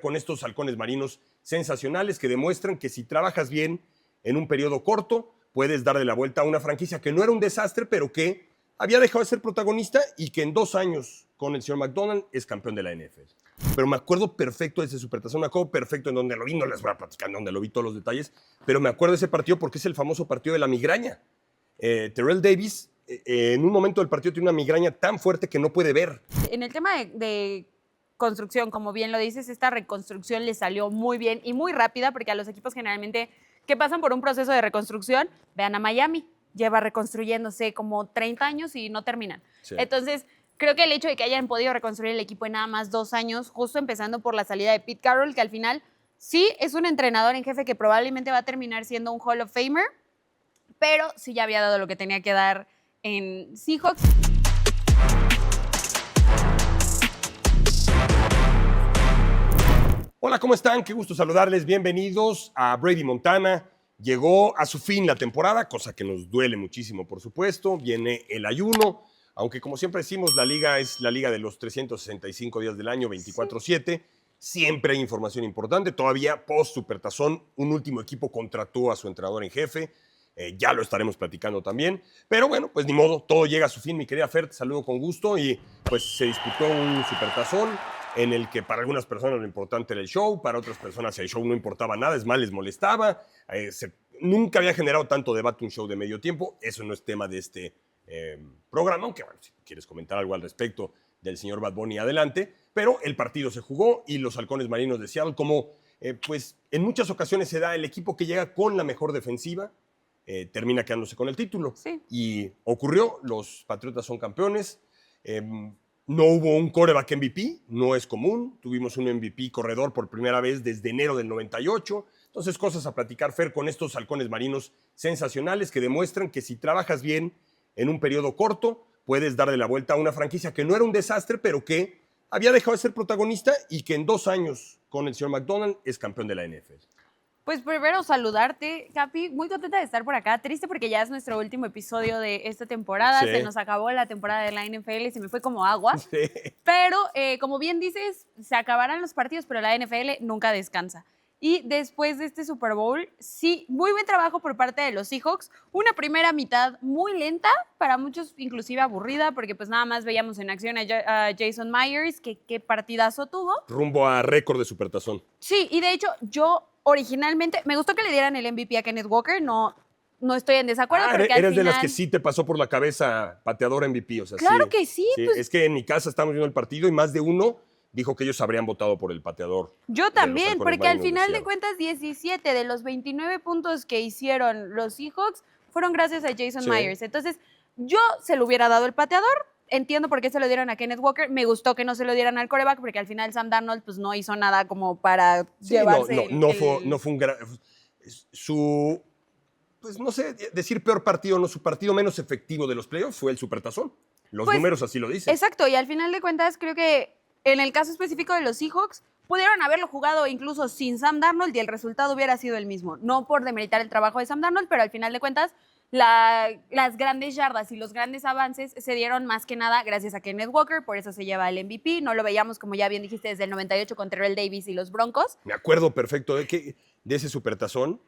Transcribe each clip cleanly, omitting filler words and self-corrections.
con estos halcones marinos sensacionales que demuestran que si trabajas bien en un periodo corto, puedes darle la vuelta a una franquicia que no era un desastre, pero que había dejado de ser protagonista y que en 2 años con el señor McDonald es campeón de la NFL. Pero me acuerdo perfecto de ese Supertazón, me acuerdo perfecto en donde lo vi, no les voy a platicar en donde lo vi todos los detalles, pero me acuerdo de ese partido porque es el famoso partido de la migraña. Terrell Davis, en un momento del partido, tiene una migraña tan fuerte que no puede ver. En el tema de construcción, como bien lo dices, esta reconstrucción le salió muy bien y muy rápida, porque a los equipos generalmente que pasan por un proceso de reconstrucción, vean a Miami, lleva reconstruyéndose como 30 años y no terminan. Sí. Entonces, creo que el hecho de que hayan podido reconstruir el equipo en nada más 2 años, justo empezando por la salida de Pete Carroll, que al final sí es un entrenador en jefe que probablemente va a terminar siendo un Hall of Famer, pero sí ya había dado lo que tenía que dar en Seahawks. Hola, ¿cómo están? Qué gusto saludarles. Bienvenidos a Brady Montana. Llegó a su fin la temporada, cosa que nos duele muchísimo, por supuesto. Viene el ayuno, aunque como siempre decimos, la liga es la liga de los 365 días del año, 24/7. Siempre hay información importante. Todavía post-Supertazón, un último equipo contrató a su entrenador en jefe. Ya lo estaremos platicando también. Pero bueno, pues ni modo, todo llega a su fin. Mi querida Fer, te saludo con gusto. Y pues se disputó un Supertazón en el que para algunas personas lo importante era el show, para otras personas el show no importaba nada, es más, les molestaba. Nunca había generado tanto debate un show de medio tiempo. Eso no es tema de este programa, aunque bueno, si quieres comentar algo al respecto del señor Bad Bunny, adelante. Pero el partido se jugó y los halcones marinos de Seattle, como pues en muchas ocasiones se da el equipo que llega con la mejor defensiva, termina quedándose con el título. Sí. Y ocurrió, los Patriotas son campeones. No hubo un quarterback MVP, no es común. Tuvimos un MVP corredor por primera vez desde enero del 98. Entonces, cosas a platicar, Fer, con estos halcones marinos sensacionales que demuestran que si trabajas bien en un periodo corto, puedes darle la vuelta a una franquicia que no era un desastre, pero que había dejado de ser protagonista y que en 2 años con el señor McDonald es campeón de la NFL. Pues primero saludarte, Capi, muy contenta de estar por acá, triste porque ya es nuestro último episodio de esta temporada, Sí. Se nos acabó la temporada de la NFL y se me fue como agua, Sí. pero como bien dices, se acabarán los partidos, pero la NFL nunca descansa. Y después de este Super Bowl, sí, muy buen trabajo por parte de los Seahawks, una primera mitad muy lenta, para muchos inclusive aburrida, porque pues nada más veíamos en acción a Jason Myers, que qué partidazo tuvo. Rumbo a récord de Supertazón. Sí, y de hecho yo originalmente, me gustó que le dieran el MVP a Kenneth Walker, no estoy en desacuerdo. Porque Eres al de las final... que sí te pasó por la cabeza pateador MVP. O sea, Claro sí, que sí, sí. pues... Es que en mi casa estábamos viendo el partido y más de uno dijo que ellos habrían votado por el pateador. Yo también, halcones porque al marinos final de Seattle. cuentas 17 de los 29 puntos que hicieron los Seahawks fueron gracias a Jason Sí. Myers. Entonces, yo se lo hubiera dado el pateador. Entiendo por qué se lo dieron a Kenneth Walker. Me gustó que no se lo dieran al quarterback, porque al final Sam Darnold pues, no hizo nada como para Sí, llevarse no fue un gran... Su, pues no sé, decir peor partido, no, su partido menos efectivo de los playoffs fue el Supertazón. Los Pues, números así lo dicen. Exacto, y al final de cuentas creo que en el caso específico de los Seahawks pudieron haberlo jugado incluso sin Sam Darnold y el resultado hubiera sido el mismo. No por demeritar el trabajo de Sam Darnold, pero al final de cuentas las grandes yardas y los grandes avances se dieron más que nada gracias a Kenneth Walker, por eso se lleva el MVP. No lo veíamos, como ya bien dijiste, desde el 98 con Terrell Davis y los Broncos. Me acuerdo perfecto de ese Supertazón.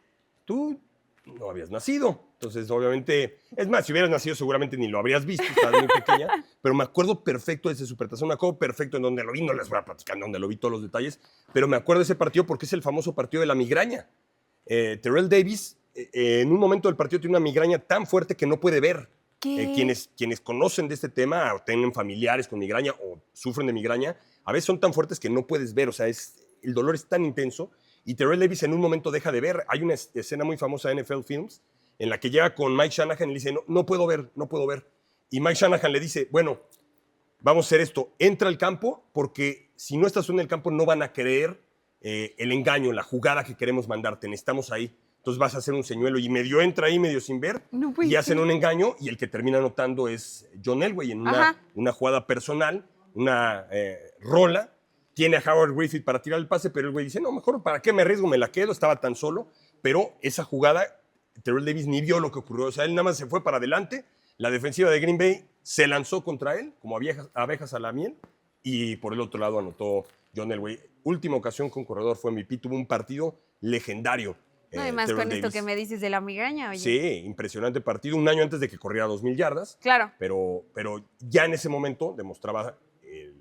Tú no habías nacido. Entonces, obviamente, es más, si hubieras nacido seguramente ni lo habrías visto, estabas muy pequeña, pero me acuerdo perfecto de ese Supertazón, me acuerdo perfecto en donde lo vi, no les voy a platicar en donde lo vi todos los detalles, pero me acuerdo de ese partido porque es el famoso partido de la migraña. Terrell Davis, en un momento del partido, tiene una migraña tan fuerte que no puede ver. Quienes conocen de este tema o tienen familiares con migraña o sufren de migraña, a veces son tan fuertes que no puedes ver, o sea, el dolor es tan intenso. Y Terrell Davis en un momento deja de ver. Hay una escena muy famosa de NFL Films en la que llega con Mike Shanahan y le dice, no puedo ver. Y Mike Shanahan le dice, bueno, vamos a hacer esto. Entra al campo porque si no estás en el campo no van a creer el engaño, la jugada que queremos mandarte. Necesitamos ahí. Entonces vas a hacer un señuelo y medio entra ahí, medio sin ver. No puede y hacen ser. un engaño y el que termina anotando es John Elway en una jugada personal, una rola. Tiene a Howard Griffith para tirar el pase, pero el güey dice, no, mejor, ¿para qué me arriesgo? Me la quedo, estaba tan solo. Pero esa jugada, Terrell Davis ni vio lo que ocurrió. O sea, él nada más se fue para adelante. La defensiva de Green Bay se lanzó contra él, como abejas a la miel, y por el otro lado anotó John Elway. Última ocasión que un corredor fue MVP, tuvo un partido legendario. No, y más Terrell con esto Davis. que me dices de la migraña, oye. Sí, impresionante partido, un año antes de que corriera 2,000 yardas. Claro. Pero ya en ese momento demostraba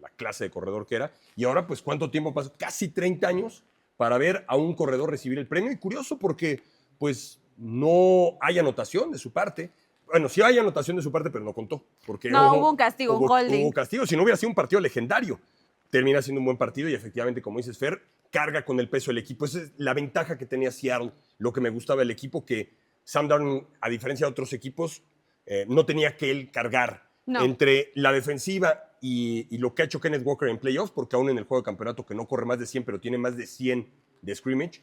la clase de corredor que era. Y ahora, pues, ¿cuánto tiempo pasó? Casi 30 años para ver a un corredor recibir el premio. Y curioso porque, pues, no hay anotación de su parte. Bueno, sí hay anotación de su parte, pero no contó. Porque No, hubo un castigo, un holding. Hubo castigo. Si no hubiera sido un partido legendario, termina siendo un buen partido y efectivamente, como dices, Fer, carga con el peso del equipo. Esa es la ventaja que tenía Seattle, lo que me gustaba del equipo, que Sam Darnold, a diferencia de otros equipos, no tenía que él cargar entre la defensiva y lo que ha hecho Kenneth Walker en playoffs, porque aún en el juego de campeonato, que no corre más de 100, pero tiene más de 100 de scrimmage,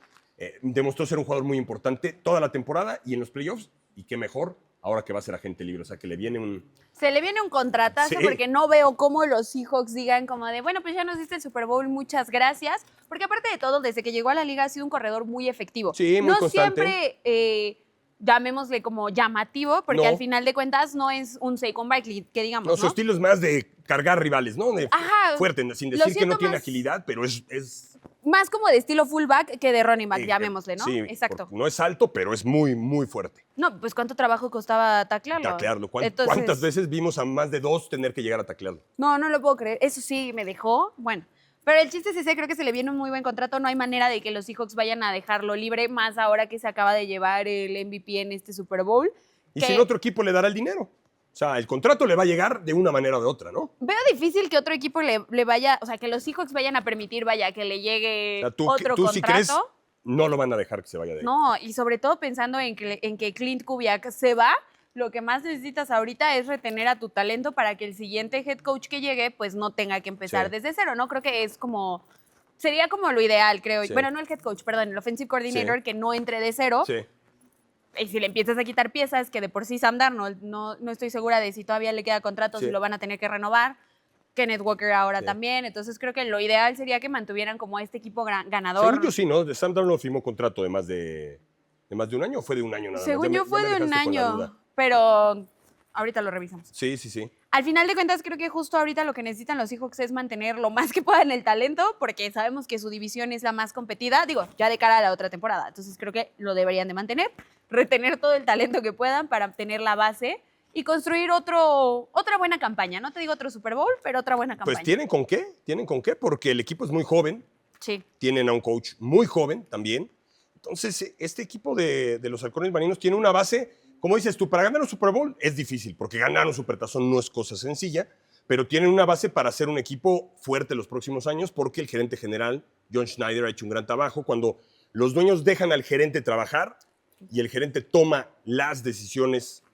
demostró ser un jugador muy importante toda la temporada y en los playoffs, y qué mejor ahora que va a ser agente libre, o sea, que le viene un... Se le viene un contratazo porque no veo cómo los Seahawks digan como de, bueno, pues ya nos diste el Super Bowl, muchas gracias. Porque aparte de todo, desde que llegó a la liga ha sido un corredor muy efectivo. Sí, muy constante. No siempre, llamémosle como llamativo, porque al final de cuentas no es un Saquon Barkley, que digamos, ¿no? Su estilo es más de cargar rivales, ¿no? De fuerte, sin decir que no tiene agilidad, pero es... Más como de estilo fullback que de running back, llamémosle, ¿no? Sí, exacto. No es alto, pero es muy, muy fuerte. No, pues ¿cuánto trabajo costaba taclearlo? ¿Cuántas veces vimos a más de 2 tener que llegar a taclearlo? No lo puedo creer. Eso sí me dejó. Bueno, pero el chiste es ese, creo que se le viene un muy buen contrato. No hay manera de que los Seahawks vayan a dejarlo libre, más ahora que se acaba de llevar el MVP en este Super Bowl. Y si el otro equipo le dará el dinero. O sea, el contrato le va a llegar de una manera o de otra, ¿no? Veo difícil que otro equipo le vaya, o sea, que los Seahawks vayan a permitir, que le llegue otro contrato. Si crees, no lo van a dejar que se vaya de ahí. No, y sobre todo pensando en que Clint Kubiak se va, lo que más necesitas ahorita es retener a tu talento para que el siguiente head coach que llegue, pues no tenga que empezar desde cero, ¿no? Creo que sería como lo ideal, creo. Sí. Bueno, no el head coach, perdón, el offensive coordinator, que no entre de cero. Sí. Y si le empiezas a quitar piezas, que de por sí Sam Darnold no estoy segura de si todavía le queda contrato, si lo van a tener que renovar. Kenneth Walker ahora también. Entonces creo que lo ideal sería que mantuvieran como este equipo ganador. Según yo sí, ¿no? De Sam Darnold firmó contrato de más de un año, o fue de un año nada más. Según yo fue de un año, pero ahorita lo revisamos. Sí. Al final de cuentas, creo que justo ahorita lo que necesitan los Seahawks es mantener lo más que puedan el talento, porque sabemos que su división es la más competida, ya de cara a la otra temporada. Entonces creo que lo deberían de mantener, retener todo el talento que puedan para tener la base y construir otra buena campaña. No te digo otro Super Bowl, pero otra buena campaña. Pues tienen con qué, porque el equipo es muy joven. Sí. Tienen a un coach muy joven también. Entonces, este equipo de los Halcones Marinos tiene una base, como dices tú, para ganar un Super Bowl es difícil, porque ganar un Supertazón no es cosa sencilla, pero tienen una base para ser un equipo fuerte los próximos años, porque el gerente general, John Schneider, ha hecho un gran trabajo. Cuando los dueños dejan al gerente trabajar y el gerente toma las decisiones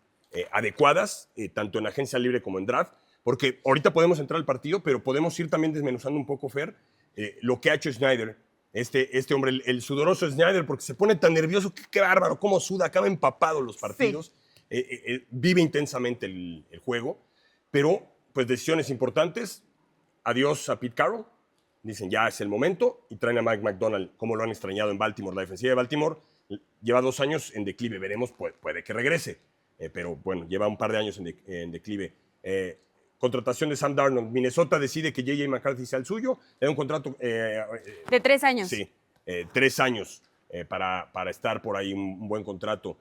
adecuadas, tanto en agencia libre como en draft, porque ahorita podemos entrar al partido, pero podemos ir también desmenuzando un poco, Fer, lo que ha hecho Schneider. Este hombre, el sudoroso Schneider, porque se pone tan nervioso, qué bárbaro, cómo suda, acaba empapado los partidos, vive intensamente el juego, pero pues decisiones importantes, adiós a Pete Carroll, dicen ya es el momento, y traen a Mike McDonald, como lo han extrañado en Baltimore. La defensiva de Baltimore lleva 2 años en declive, veremos, puede que regrese, pero bueno, lleva un par de años en declive. Contratación de Sam Darnold. Minnesota decide que J.J. McCarthy sea el suyo. Le da un contrato... de 3 años. Sí, 3 años para estar por ahí, un buen contrato.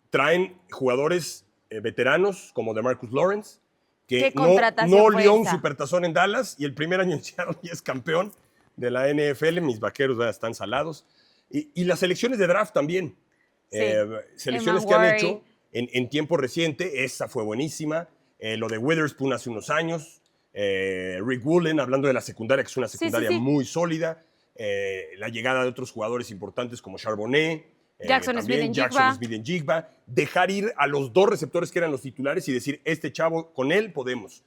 Traen jugadores veteranos como DeMarcus Lawrence, que no lió un supertazón en Dallas y el primer año en Seattle y es campeón de la NFL. Mis vaqueros están salados. Y las selecciones de draft también. Sí. Selecciones que han hecho en tiempo reciente. Esa fue buenísima. Lo de Witherspoon hace unos años, Rick Woolen, hablando de la secundaria, que es una secundaria muy sólida, la llegada de otros jugadores importantes como Charbonnet, Jackson Smith-Njigba, dejar ir a los 2 receptores que eran los titulares y decir, este chavo, con él podemos.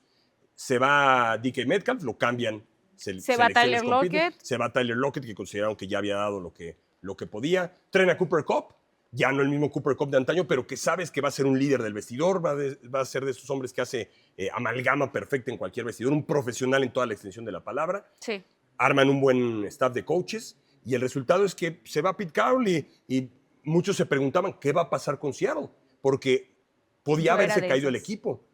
Se va DK Metcalf, lo cambian. Se va Tyler Lockett. Se va Tyler Lockett, que consideraron que ya había dado lo que podía. Traen a Cooper Kupp, ya no el mismo Cooper Kupp de antaño, pero que sabes que va a ser un líder del vestidor, va a ser de esos hombres que hace amalgama perfecta en cualquier vestidor, un profesional en toda la extensión de la palabra. Sí. Arman un buen staff de coaches y el resultado es que se va Pete Carroll y muchos se preguntaban qué va a pasar con Seattle, porque podía haberse caído el equipo.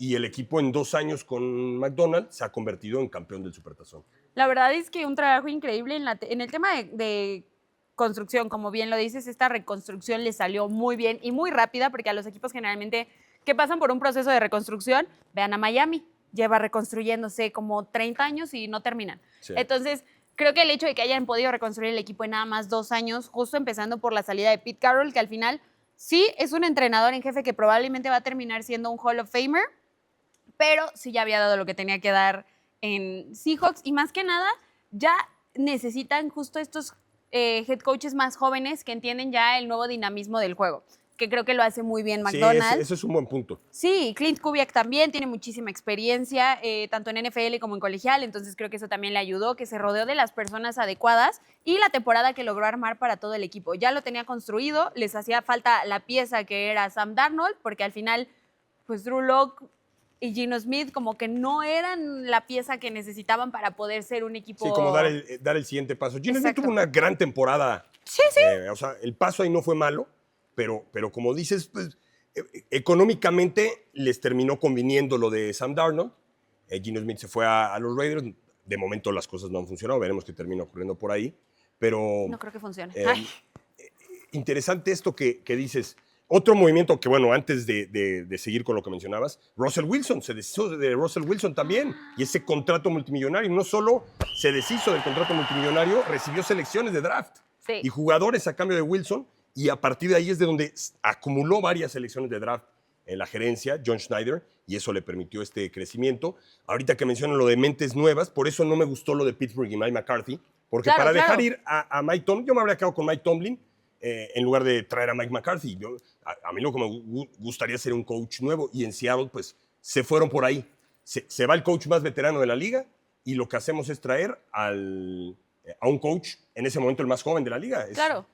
y el equipo en 2 años con McDonald se ha convertido en campeón del Supertazón. La verdad es que un trabajo increíble en el tema de construcción, como bien lo dices, esta reconstrucción le salió muy bien y muy rápida, porque a los equipos generalmente que pasan por un proceso de reconstrucción, vean a Miami, lleva reconstruyéndose como 30 años y no terminan. Sí. Entonces, creo que el hecho de que hayan podido reconstruir el equipo en nada más 2 años, justo empezando por la salida de Pete Carroll, que al final sí es un entrenador en jefe que probablemente va a terminar siendo un Hall of Famer, pero sí ya había dado lo que tenía que dar en Seahawks y más que nada ya necesitan justo estos head coaches más jóvenes que entienden ya el nuevo dinamismo del juego, que creo que lo hace muy bien McDonald. Sí, ese es un buen punto. Sí, Clint Kubiak también tiene muchísima experiencia, tanto en NFL como en colegial, entonces creo que eso también le ayudó, que se rodeó de las personas adecuadas y la temporada que logró armar para todo el equipo. Ya lo tenía construido, les hacía falta la pieza que era Sam Darnold, porque al final, pues Drew Lock y Geno Smith como que no eran la pieza que necesitaban para poder ser un equipo... Sí, como dar el siguiente paso. Geno Smith Exacto. tuvo una gran temporada. Sí, sí. O sea, el paso ahí no fue malo, pero como dices, pues, económicamente les terminó conviniendo lo de Sam Darnold. Geno Smith se fue a los Raiders. De momento las cosas no han funcionado. Veremos qué termina ocurriendo por ahí. Pero No creo que funcione. interesante esto que dices. Otro movimiento que, bueno, antes de seguir con lo que mencionabas, Russell Wilson, se deshizo de Russell Wilson también. Y ese contrato multimillonario, no solo se deshizo del contrato multimillonario, recibió selecciones de draft Sí. y jugadores a cambio de Wilson. Y a partir de ahí es de donde acumuló varias selecciones de draft en la gerencia, John Schneider, y eso le permitió este crecimiento. Ahorita que mencionan lo de mentes nuevas, por eso no me gustó lo de Pittsburgh y Mike McCarthy, porque Claro, para dejar claro. ir a Mike Tomlin, yo me habría quedado con Mike Tomlin, en lugar de traer a Mike McCarthy. A mí lo que me gustaría ser un coach nuevo, y en Seattle pues se fueron por ahí. Se va el coach más veterano de la liga y lo que hacemos es traer a un coach, en ese momento el más joven de la liga. Claro.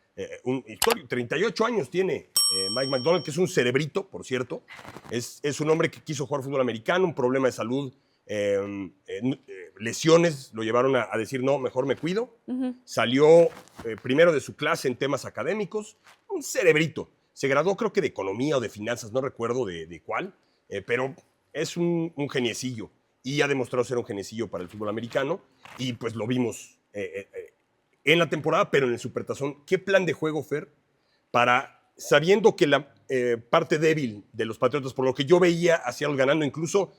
Un histórico, 38 años tiene Mike McDonald, que es un cerebrito, por cierto. Es un hombre que quiso jugar fútbol americano, un problema de salud, lesiones lo llevaron a decir, no, mejor me cuido. Salió primero de su clase en temas académicos, un cerebrito. Se graduó creo que de economía o de finanzas, no recuerdo de cuál, pero es un geniecillo y ha demostrado ser un geniecillo para el fútbol americano y pues lo vimos en la temporada, pero en el Supertazón. ¿Qué plan de juego, Fer, para, sabiendo que la parte débil de los Patriotas, por lo que yo veía a Seattle ganando, incluso,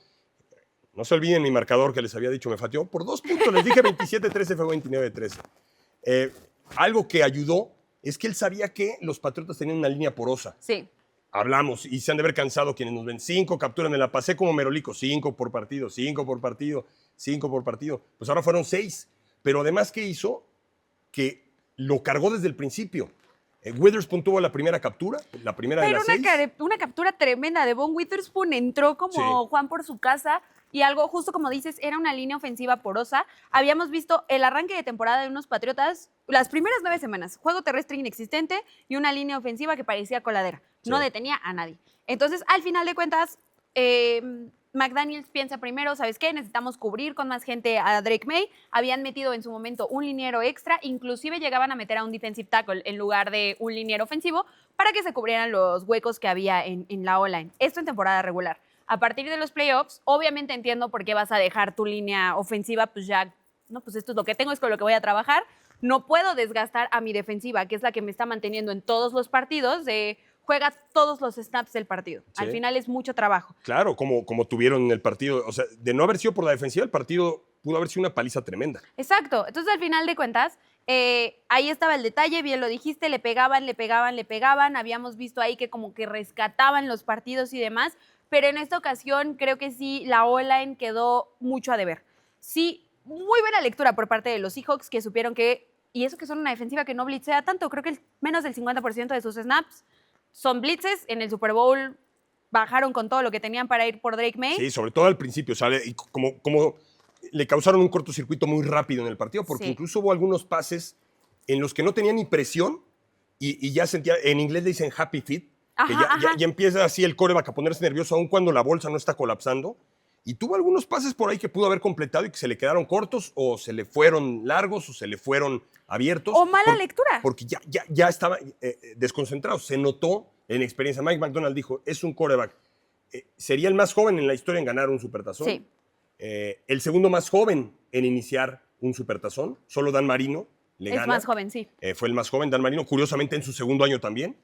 no se olviden mi marcador que les había dicho, me fatió por 2 puntos, les dije 27-13, fue 29-13. Algo que ayudó es que él sabía que los Patriotas tenían una línea porosa. Sí. Hablamos y se han de haber cansado quienes nos ven. 5 capturas, me la pasé como Merolico, 5 por partido, 5 por partido, 5 por partido. Pues ahora fueron 6. Pero además, ¿qué hizo? Que lo cargó desde el principio. Witherspoon tuvo la primera captura, la primera de Pero las 6. una captura tremenda. Devon Witherspoon entró como Sí. Juan por su casa y algo, justo como dices, era una línea ofensiva porosa. Habíamos visto el arranque de temporada de unos Patriotas, las primeras 9 semanas, juego terrestre inexistente y una línea ofensiva que parecía coladera. Sí. No detenía a nadie. Entonces, al final de cuentas, McDaniels piensa primero, ¿sabes qué? Necesitamos cubrir con más gente a Drake May. Habían metido en su momento un liniero extra, inclusive llegaban a meter a un defensive tackle en lugar de un liniero ofensivo para que se cubrieran los huecos que había en la O-line. Esto en temporada regular. A partir de los playoffs, obviamente entiendo por qué vas a dejar tu línea ofensiva, pues ya, no, pues esto es lo que tengo, es con lo que voy a trabajar. No puedo desgastar a mi defensiva, que es la que me está manteniendo en todos los partidos, juega todos los snaps del partido. Sí. Al final es mucho trabajo. Claro, como tuvieron en el partido. O sea, de no haber sido por la defensiva, el partido pudo haber sido una paliza tremenda. Exacto. Entonces, al final de cuentas, ahí estaba el detalle, bien lo dijiste, le pegaban. Habíamos visto ahí que como que rescataban los partidos y demás, pero en esta ocasión creo que sí, la O-line quedó mucho a deber. Sí, muy buena lectura por parte de los Seahawks, que supieron que, y eso que son una defensiva que no blitzea tanto, creo que menos del 50% de sus snaps son blitzes. En el Super Bowl bajaron con todo lo que tenían para ir por Drake May. Sí, sobre todo al principio, ¿sale? Y como le causaron un cortocircuito muy rápido en el partido, porque Sí. incluso hubo algunos pases en los que no tenían ni presión y ya sentía, en inglés le dicen happy feet, que ya empieza así el quarterback a ponerse nervioso aun cuando la bolsa no está colapsando. Y tuvo algunos pases por ahí que pudo haber completado y que se le quedaron cortos o se le fueron largos o se le fueron abiertos. O mala lectura. Porque ya estaba desconcentrado. Se notó en experiencia. Mike McDonald dijo, es un quarterback sería el más joven en la historia en ganar un Supertazón. Sí. El segundo más joven en iniciar un Supertazón. Solo Dan Marino le gana. Es más joven, sí. Fue el más joven, Dan Marino. Curiosamente, en su segundo año también.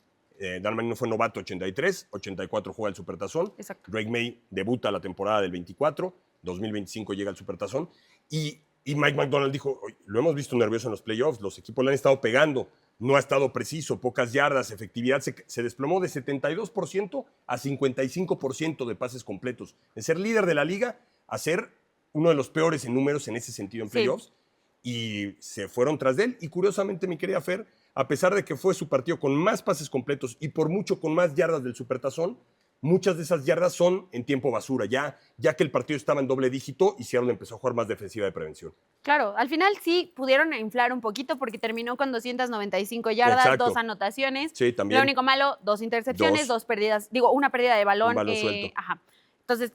Dan Marino fue novato 83, 84 juega el Supertazón. Exacto. Drake May debuta la temporada del 24, 2025 llega al Supertazón. Y Mike McDonald dijo, lo hemos visto nervioso en los playoffs, los equipos le han estado pegando, no ha estado preciso, pocas yardas, efectividad se desplomó de 72% a 55% de pases completos. De ser líder de la liga a ser uno de los peores en números en ese sentido en playoffs. Y se fueron tras de él. Y curiosamente, mi querida Fer, a pesar de que fue su partido con más pases completos y por mucho con más yardas del Supertazón, muchas de esas yardas son en tiempo basura. Ya que el partido estaba en doble dígito y Seattle empezó a jugar más defensiva de prevención. Claro, al final sí pudieron inflar un poquito porque terminó con 295 yardas, Exacto. 2 anotaciones. Sí, también. Lo único malo, 2 intercepciones, 2 pérdidas, una pérdida de balón. Un balón suelto. Ajá. Entonces,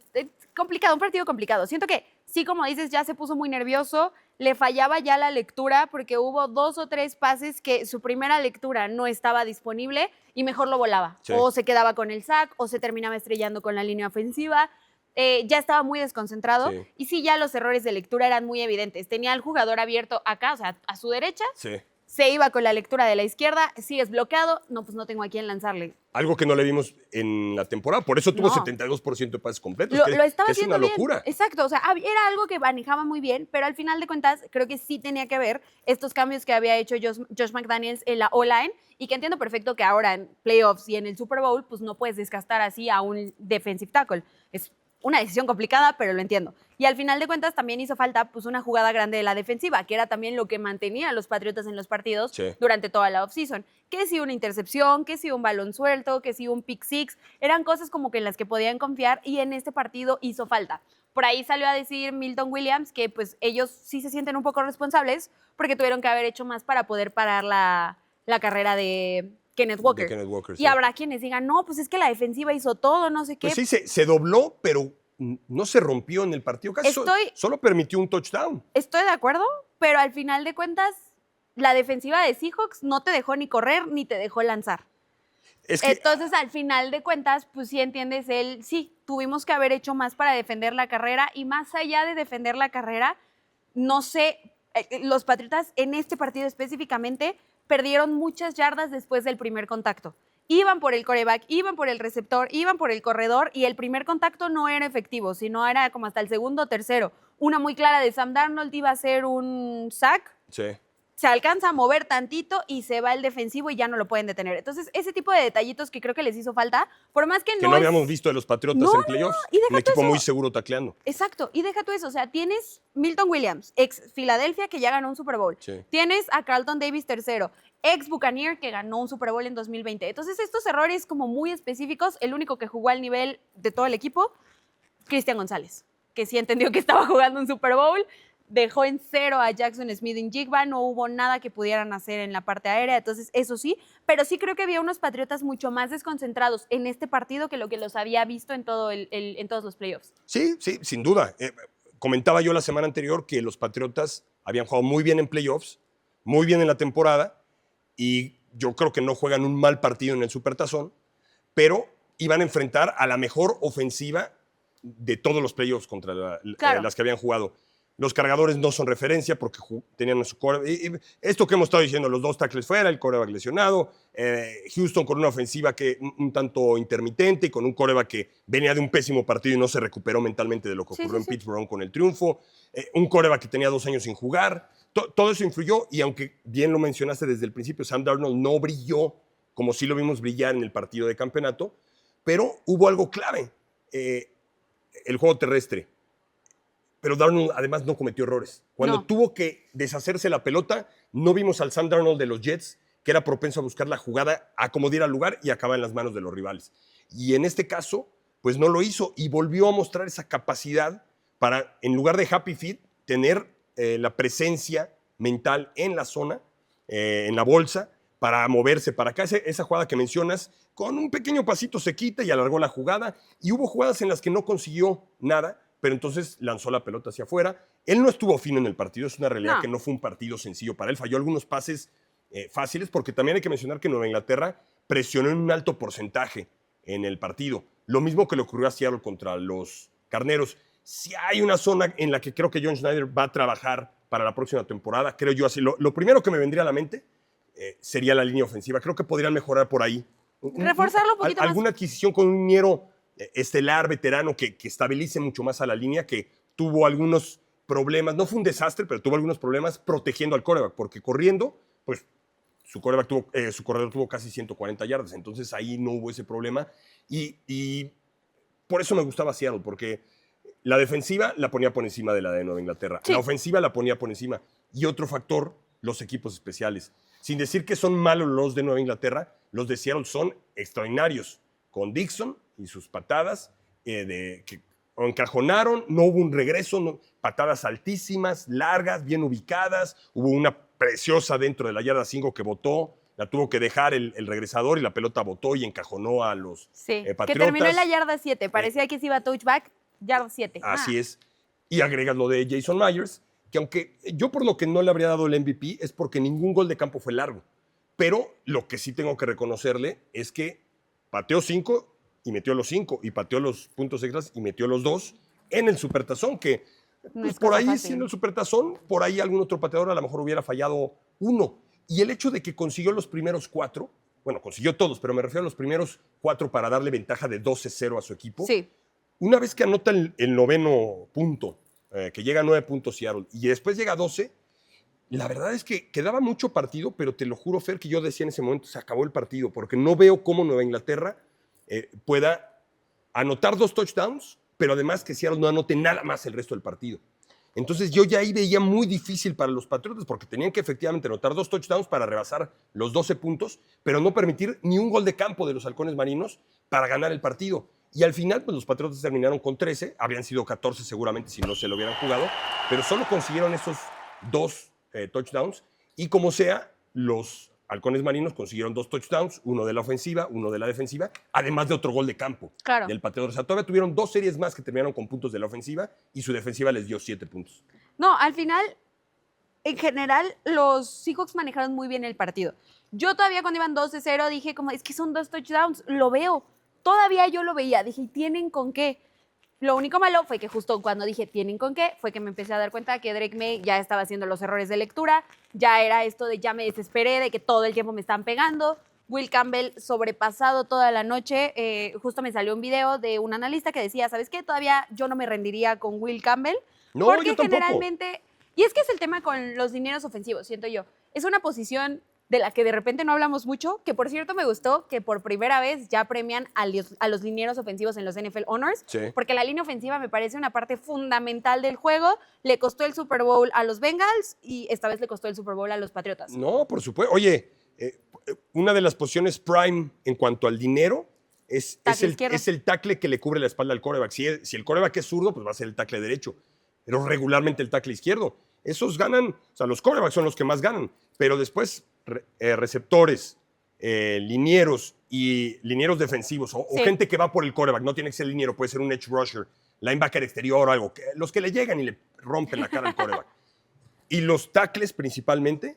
complicado, un partido complicado. Siento que sí, como dices, ya se puso muy nervioso. Le fallaba ya la lectura porque hubo 2 o 3 pases que su primera lectura no estaba disponible y mejor lo volaba. Sí. O se quedaba con el sack o se terminaba estrellando con la línea ofensiva. Ya estaba muy desconcentrado. Sí. Y sí, ya los errores de lectura eran muy evidentes. Tenía al jugador abierto acá, o sea, a su derecha. Sí. Se iba con la lectura de la izquierda, sigues bloqueado, no, pues no tengo a quién lanzarle. Algo que no le vimos en la temporada. Por eso tuvo No. 72% de pases completos. Lo estaba que es haciendo una bien. locura. Exacto, o sea, era algo que manejaba muy bien, pero al final de cuentas creo que sí tenía que ver estos cambios que había hecho Josh McDaniels en la O-line y que entiendo perfecto que ahora en playoffs y en el Super Bowl pues no puedes desgastar así a un defensive tackle. Es una decisión complicada, pero lo entiendo. Y al final de cuentas también hizo falta pues una jugada grande de la defensiva, que era también lo que mantenía a los Patriotas en los partidos durante toda la offseason. Que si una intercepción, que si un balón suelto, que si un pick six, eran cosas como que en las que podían confiar y en este partido hizo falta. Por ahí salió a decir Milton Williams que pues ellos sí se sienten un poco responsables porque tuvieron que haber hecho más para poder parar la carrera de Kenneth Walker. Sí. Y habrá quienes digan, no, pues es que la defensiva hizo todo, no sé qué. Pues sí, se dobló, pero no se rompió en el partido. Casi solo permitió un touchdown. Estoy de acuerdo, pero al final de cuentas, la defensiva de Seahawks no te dejó ni correr ni te dejó lanzar. Entonces, al final de cuentas, pues sí entiendes sí, tuvimos que haber hecho más para defender la carrera y más allá de defender la carrera, no sé, los Patriotas en este partido específicamente perdieron muchas yardas después del primer contacto. Iban por el quarterback, iban por el receptor, iban por el corredor y el primer contacto no era efectivo, sino era como hasta el segundo o tercero. Una muy clara de Sam Darnold iba a ser un sack. Sí. Se alcanza a mover tantito y se va el defensivo y ya no lo pueden detener. Entonces, ese tipo de detallitos que creo que les hizo falta, por más que no habíamos visto de los Patriotas en playoffs. Un equipo muy seguro tacleando. Exacto. Y deja tú eso. O sea, tienes Milton Williams, ex Filadelfia, que ya ganó un Super Bowl. Sí. Tienes a Carlton Davis III, ex Buccaneer, que ganó un Super Bowl en 2020. Entonces, estos errores como muy específicos, el único que jugó al nivel de todo el equipo, Cristian González, que sí entendió que estaba jugando un Super Bowl, dejó en 0 a Jackson Smith-Njigba, no hubo nada que pudieran hacer en la parte aérea, entonces eso sí, pero sí creo que había unos Patriotas mucho más desconcentrados en este partido que lo que los había visto en todos los playoffs. Sí, sin duda. Comentaba yo la semana anterior que los Patriotas habían jugado muy bien en playoffs, muy bien en la temporada, y yo creo que no juegan un mal partido en el Supertazón, pero iban a enfrentar a la mejor ofensiva de todos los playoffs contra las que habían jugado. Los cargadores no son referencia porque tenían su quarterback. Esto que hemos estado diciendo, los 2 tackles fuera, el quarterback lesionado, Houston con una ofensiva que un tanto intermitente y con un quarterback que venía de un pésimo partido y no se recuperó mentalmente de lo que ocurrió en Pittsburgh con el triunfo, un quarterback que tenía 2 años sin jugar. Todo eso influyó y aunque bien lo mencionaste desde el principio, Sam Darnold no brilló como sí lo vimos brillar en el partido de campeonato, pero hubo algo clave, el juego terrestre. Pero Darnold además no cometió errores. Cuando tuvo que deshacerse la pelota, no vimos al Sam Darnold de los Jets, que era propenso a buscar la jugada, a como diera lugar y acaba en las manos de los rivales. Y en este caso, pues no lo hizo y volvió a mostrar esa capacidad para, en lugar de happy feet, tener la presencia mental en la zona, en la bolsa, para moverse para acá. Esa jugada que mencionas, con un pequeño pasito se quita y alargó la jugada. Y hubo jugadas en las que no consiguió nada, pero entonces lanzó la pelota hacia afuera. Él no estuvo fino en el partido, es una realidad que no fue un partido sencillo para él. Falló algunos pases fáciles, porque también hay que mencionar que Nueva Inglaterra presionó en un alto porcentaje en el partido. Lo mismo que le ocurrió a Seattle contra los Carneros. Si hay una zona en la que creo que John Schneider va a trabajar para la próxima temporada, creo yo así. Lo primero que me vendría a la mente sería la línea ofensiva. Creo que podrían mejorar por ahí. Reforzarlo un poquito más. Alguna adquisición con un liniero estelar, veterano, que estabilice mucho más a la línea, que tuvo algunos problemas. No fue un desastre, pero tuvo algunos problemas protegiendo al quarterback, porque corriendo, pues su corredor tuvo casi 140 yardas. Entonces ahí no hubo ese problema. Y por eso me gustaba Seattle, porque la defensiva la ponía por encima de la de Nueva Inglaterra. Sí. La ofensiva la ponía por encima. Y otro factor, los equipos especiales. Sin decir que son malos los de Nueva Inglaterra, los de Seattle son extraordinarios. Con Dixon y sus patadas que encajonaron, no hubo un regreso, patadas altísimas, largas, bien ubicadas. Hubo una preciosa dentro de la yarda 5 que botó. La tuvo que dejar el regresador y la pelota botó y encajonó a los Patriotas. Que terminó en la yarda 7. Parecía que se iba a touchback, yarda 7. Así es. Y agregas lo de Jason Myers, que aunque yo por lo que no le habría dado el MVP es porque ningún gol de campo fue largo. Pero lo que sí tengo que reconocerle es que pateó 5 y metió los 5, y pateó los puntos extras y metió los 2 en el supertazón, que No pues, es por cosa ahí fácil. siendo el supertazón, por ahí algún otro pateador a lo mejor hubiera fallado 1. Y el hecho de que consiguió los primeros 4, bueno, consiguió todos, pero me refiero a los primeros 4 para darle ventaja de 12-0 a su equipo. Sí. Una vez que anota el 9º punto, que llega a 9 puntos Seattle, y después llega a 12, la verdad es que quedaba mucho partido, pero te lo juro, Fer, que yo decía en ese momento, se acabó el partido, porque no veo cómo Nueva Inglaterra pueda anotar 2 touchdowns, pero además que Seattle no anote nada más el resto del partido. Entonces yo ya ahí veía muy difícil para los Patriotas, porque tenían que efectivamente anotar 2 touchdowns para rebasar los 12 puntos, pero no permitir ni un gol de campo de los halcones marinos para ganar el partido. Y al final, pues los Patriotas terminaron con 13, habrían sido 14 seguramente si no se lo hubieran jugado, pero solo consiguieron esos 2 touchdowns, y como sea, los halcones marinos consiguieron 2 touchdowns, uno de la ofensiva, uno de la defensiva, además de otro gol de campo Claro. del pateador. O sea, todavía tuvieron 2 series más que terminaron con puntos de la ofensiva, y su defensiva les dio 7 puntos. No, al final, en general, los Seahawks manejaron muy bien el partido. Yo todavía cuando iban 2-0 dije como, es que son 2 touchdowns, lo veo. Todavía yo lo veía, dije, ¿tienen con qué? Lo único malo fue que justo cuando dije tienen con qué, fue que me empecé a dar cuenta que Drake May ya estaba haciendo los errores de lectura, ya era esto de ya me desesperé, de que todo el tiempo me están pegando. Will Campbell sobrepasado toda la noche. Justo me salió un video de un analista que decía, ¿sabes qué? Todavía yo no me rendiría con Will Campbell. No, porque yo tampoco. generalmente, y es que es el tema con los linieros ofensivos, siento yo. Es una posición de la que de repente no hablamos mucho, que por cierto me gustó que por primera vez ya premian a los linieros ofensivos en los NFL Honors, Sí. porque la línea ofensiva me parece una parte fundamental del juego. Le costó el Super Bowl a los Bengals y esta vez le costó el Super Bowl a los Patriotas. No, por supuesto. Oye, una de las posiciones prime en cuanto al dinero es el tackle que le cubre la espalda al quarterback. Si el quarterback es zurdo, pues va a ser el tackle derecho, pero regularmente el tackle izquierdo. Esos ganan, o sea, los quarterbacks son los que más ganan, pero después receptores, linieros y linieros defensivos o Sí. gente que va por el quarterback, no tiene que ser liniero, puede ser un edge rusher, linebacker exterior o algo, los que le llegan y le rompen la cara al quarterback. Y los tackles principalmente,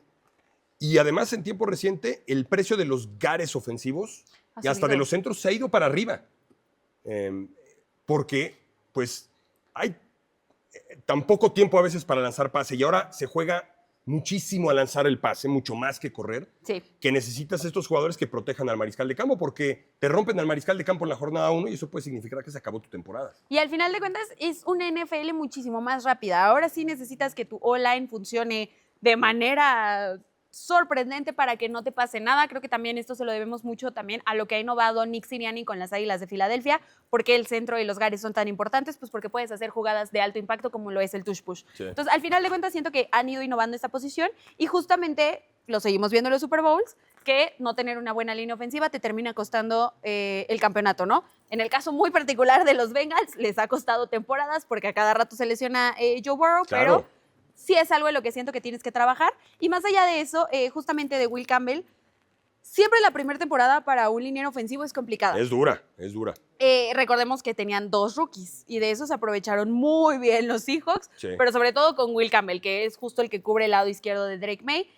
y además en tiempo reciente el precio de los gares ofensivos y hasta de los centros se ha ido para arriba, porque pues hay tan poco tiempo a veces para lanzar pase, y ahora se juega muchísimo a lanzar el pase, mucho más que correr, Sí. que necesitas estos jugadores que protejan al mariscal de campo, porque te rompen al mariscal de campo en la jornada 1 y eso puede significar que se acabó tu temporada. Y al final de cuentas es una NFL muchísimo más rápida. Ahora sí necesitas que tu O-line funcione de manera sorprendente para que no te pase nada. Creo que también esto se lo debemos mucho también a lo que ha innovado Nick Sirianni con las Águilas de Filadelfia. ¿Por qué el centro y los gares son tan importantes? Pues porque puedes hacer jugadas de alto impacto como lo es el tush push. Sí. Entonces, al final de cuentas, siento que han ido innovando esta posición y justamente lo seguimos viendo en los Super Bowls, que no tener una buena línea ofensiva te termina costando el campeonato, ¿no? En el caso muy particular de los Bengals, les ha costado temporadas porque a cada rato se lesiona Joe Burrow, Claro. pero sí es algo en lo que siento que tienes que trabajar. Y más allá de eso, justamente de Will Campbell, siempre la primera temporada para un liniero ofensivo es complicada. Es dura, es dura. Recordemos que tenían 2 rookies y de eso se aprovecharon muy bien los Seahawks, Sí. pero sobre todo con Will Campbell, que es justo el que cubre el lado izquierdo de Drake May.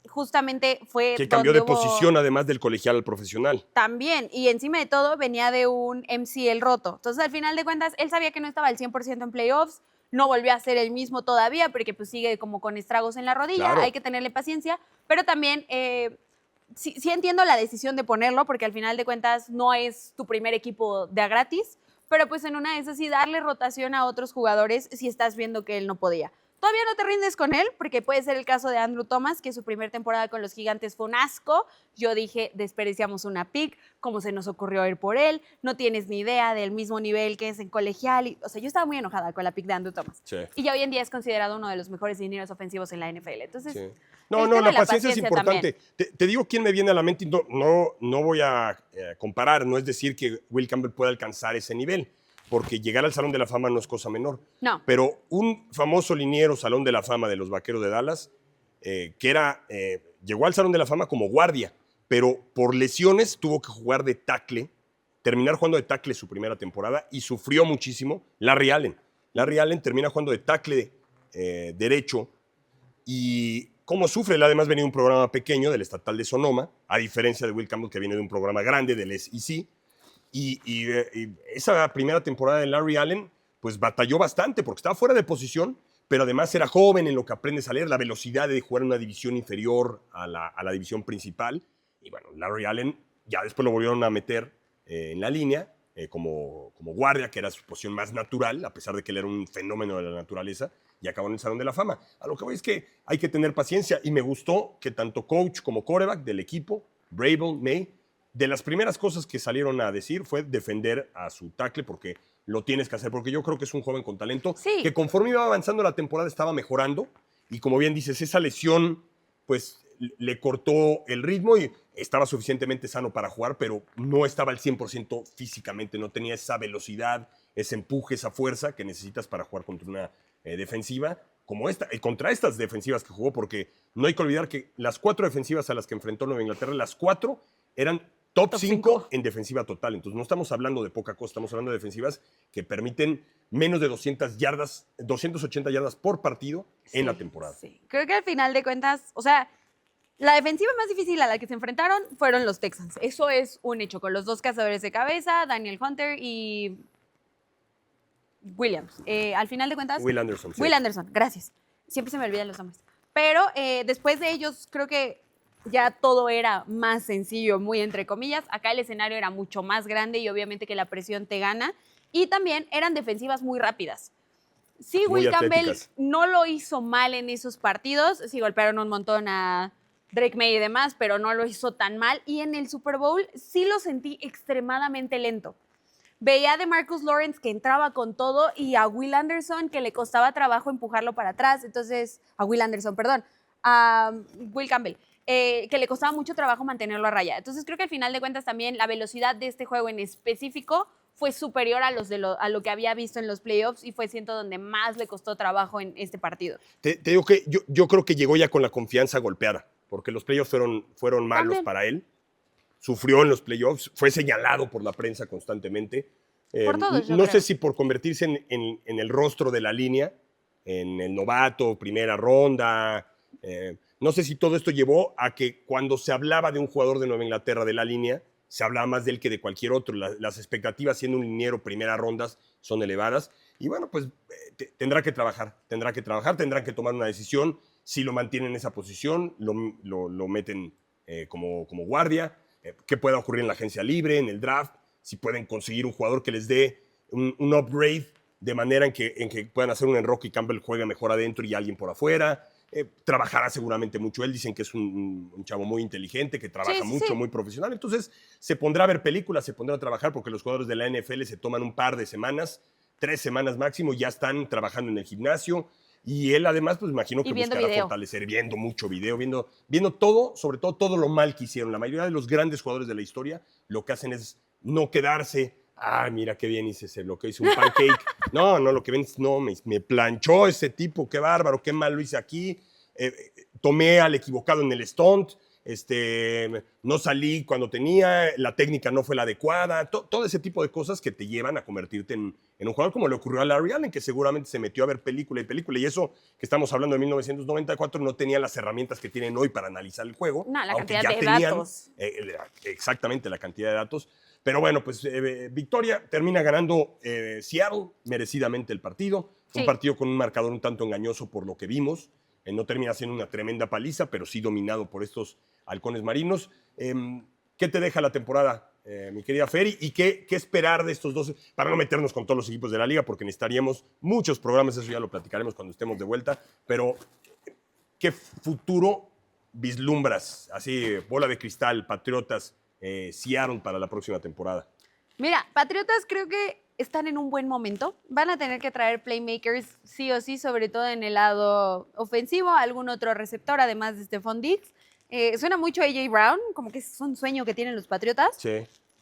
justamente fue Que cambió de donde hubo- posición además del colegial al profesional. También, y encima de todo venía de un MCL roto. Entonces, al final de cuentas, él sabía que no estaba al 100% en playoffs, no volvió a ser el mismo todavía porque pues sigue como con estragos en la rodilla, Claro. hay que tenerle paciencia, pero también sí entiendo la decisión de ponerlo porque al final de cuentas no es tu primer equipo de a gratis, pero pues en una de esas sí darle rotación a otros jugadores si estás viendo que él no podía. Todavía no te rindes con él, porque puede ser el caso de Andrew Thomas, que su primera temporada con los Gigantes fue un asco. Yo dije, desperdiciamos una pick, ¿cómo se nos ocurrió ir por él? No tienes ni idea del mismo nivel que es en colegial. O sea, yo estaba muy enojada con la pick de Andrew Thomas. Sí. Y ya hoy en día es considerado uno de los mejores linieros ofensivos en la NFL. Entonces, Sí. No, el no, tema la de la paciencia es paciencia importante. Te digo quién me viene a la mente y no voy a comparar, no es decir que Will Campbell pueda alcanzar ese nivel, porque llegar al Salón de la Fama no es cosa menor. No. Pero un famoso liniero Salón de la Fama de los Vaqueros de Dallas, llegó al Salón de la Fama como guardia, pero por lesiones tuvo que jugar de tackle, terminar jugando de tackle su primera temporada y sufrió muchísimo. Larry Allen. Larry Allen termina jugando de tackle derecho y cómo sufre. Él además venía de un programa pequeño del Estatal de Sonoma, a diferencia de Will Campbell que viene de un programa grande del SEC. Y esa primera temporada de Larry Allen, pues batalló bastante porque estaba fuera de posición, pero además era joven en lo que aprendes a leer, la velocidad de jugar en una división inferior a la división principal. Y bueno, Larry Allen ya después lo volvieron a meter en la línea como guardia, que era su posición más natural, a pesar de que él era un fenómeno de la naturaleza, y acabó en el Salón de la Fama. A lo que voy es que hay que tener paciencia, y me gustó que tanto coach como quarterback del equipo, Vrabel, May, de las primeras cosas que salieron a decir fue defender a su tackle porque lo tienes que hacer, porque yo creo que es un joven con talento Sí. que conforme iba avanzando la temporada estaba mejorando y como bien dices, esa lesión pues le cortó el ritmo y estaba suficientemente sano para jugar, pero no estaba al 100% físicamente, no tenía esa velocidad, ese empuje, esa fuerza que necesitas para jugar contra una defensiva como esta, contra estas defensivas que jugó, porque no hay que olvidar que las 4 defensivas a las que enfrentó Nueva Inglaterra, las 4 eran top 5 en defensiva total. Entonces no estamos hablando de poca cosa, estamos hablando de defensivas que permiten menos de 200 yardas, 280 yardas por partido en la temporada. Sí. Creo que al final de cuentas, o sea, la defensiva más difícil a la que se enfrentaron fueron los Texans. Eso es un hecho, con los 2 cazadores de cabeza, Daniel Hunter y Williams. Al final de cuentas... Will Anderson. Sí. Will Anderson, gracias. Siempre se me olvidan los nombres. Pero después de ellos, creo que ya todo era más sencillo, muy entre comillas. Acá el escenario era mucho más grande y obviamente que la presión te gana. Y también eran defensivas muy rápidas. Sí, Muy Will Campbell atléticas. no lo hizo mal en esos partidos. Sí, golpearon un montón a Drake May y demás, pero no lo hizo tan mal. Y en el Super Bowl sí lo sentí extremadamente lento. Veía de Marcus Lawrence que entraba con todo y a Will Anderson que le costaba trabajo empujarlo para atrás. Entonces, a Will Anderson, perdón, a Will Campbell, que le costaba mucho trabajo mantenerlo a raya. Entonces, creo que al final de cuentas también la velocidad de este juego en específico fue superior a lo que había visto en los playoffs y fue, siento, donde más le costó trabajo en este partido. Te digo que yo creo que llegó ya con la confianza golpeada, porque los playoffs fueron malos También. para él. Sufrió en los playoffs, fue señalado por la prensa constantemente. Por todos, yo no creo. sé si por convertirse en el rostro de la línea, en el novato, primera ronda. No sé si todo esto llevó a que cuando se hablaba de un jugador de Nueva Inglaterra de la línea, se hablaba más de él que de cualquier otro. Las expectativas siendo un liniero primera rondas son elevadas. Y bueno, pues tendrá que trabajar, tendrán que tomar una decisión. Si lo mantienen en esa posición, lo meten como guardia. ¿Qué pueda ocurrir en la agencia libre, en el draft? Si pueden conseguir un jugador que les dé un upgrade de manera en que puedan hacer un enroque y Campbell juegue mejor adentro y alguien por afuera. Trabajará seguramente mucho él. Dicen que es un chavo muy inteligente, que trabaja mucho, muy profesional. Entonces se pondrá a ver películas, se pondrá a trabajar porque los jugadores de la NFL se toman un par de semanas, 3 semanas máximo, ya están trabajando en el gimnasio. Y él además, pues imagino que buscará fortalecer, viendo mucho video, viendo todo, sobre todo lo mal que hicieron. La mayoría de los grandes jugadores de la historia lo que hacen es no quedarse, mira qué bien hice lo que hice un pancake. No, lo que ven es, no, me planchó ese tipo, qué bárbaro, qué mal lo hice aquí. Tomé al equivocado en el stunt. no salí cuando tenía, la técnica no fue la adecuada, todo ese tipo de cosas que te llevan a convertirte en un jugador como le ocurrió a Larry Allen, que seguramente se metió a ver película y eso que estamos hablando de 1994 no tenía las herramientas que tienen hoy para analizar el juego. No, la aunque cantidad ya de tenían, datos. Exactamente, la cantidad de datos. Pero bueno, pues victoria, termina ganando Seattle merecidamente el partido. Fue un Sí. partido con un marcador un tanto engañoso por lo que vimos. No termina siendo una tremenda paliza, pero sí dominado por estos halcones marinos. ¿Qué te deja la temporada, mi querida Feri? ¿Y qué esperar de estos dos? Para no meternos con todos los equipos de la liga, porque necesitaríamos muchos programas, eso ya lo platicaremos cuando estemos de vuelta. Pero, ¿qué futuro vislumbras? Así, bola de cristal, Patriotas, Seattle para la próxima temporada. Mira, Patriotas creo que están en un buen momento. Van a tener que traer playmakers sí o sí, sobre todo en el lado ofensivo, algún otro receptor, además de Stephon Diggs. Suena mucho a A.J. Brown, como que es un sueño que tienen los Patriotas. Sí.